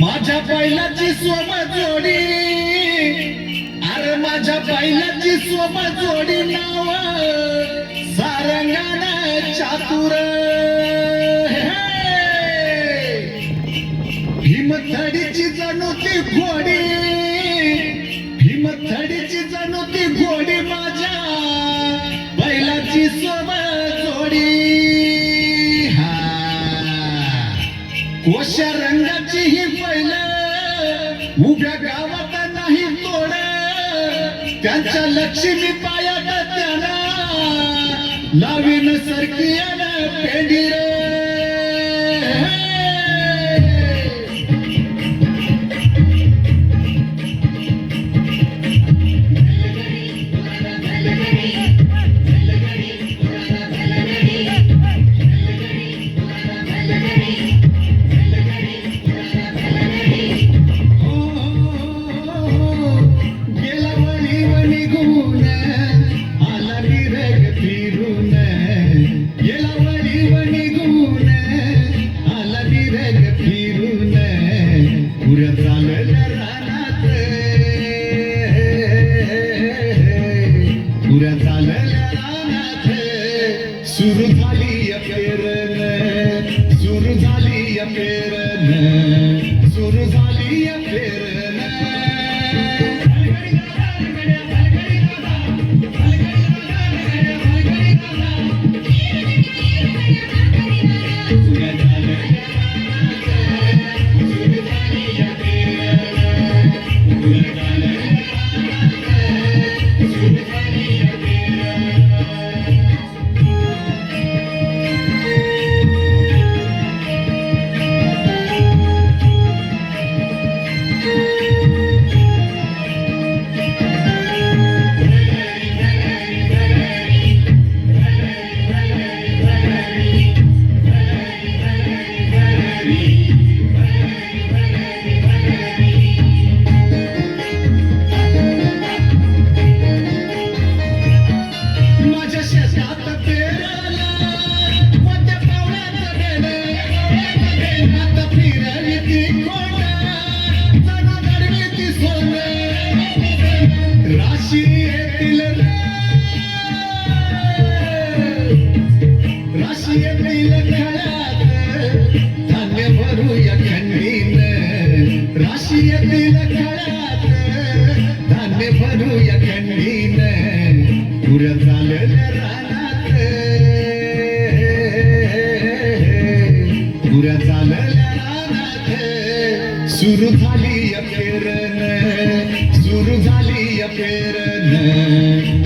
माझ्या बैलाची सोबत जोडी, अरे माझ्या बैलाची सोबत जोडी, नाव सारंगाना चातुर, भीमथडीची जणू ती घोडी, भीमथडीची जणू ती घोडी, माझ्या बैलाची सोबत जोडी. कोशा रंगाची ही बैल उभ्या गावात नाही तोड, त्यांच्या लक्ष्मी पायात त्यांना लावीन सरकियान पेंडी रे. सुरू झाली पेरण, सुरू झाली पेरण, सुरू झाली पेरण. धान्य भरूया खंडीन, राशीतील खळ्यात धान्य भरूया खंडीन. पुऱ्या चालल्या रानात, पुऱ्या चालल्या रानात, सुरू झाली पेरण, सुरू झाली पेरण,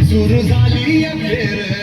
सुरू झाली पेरण.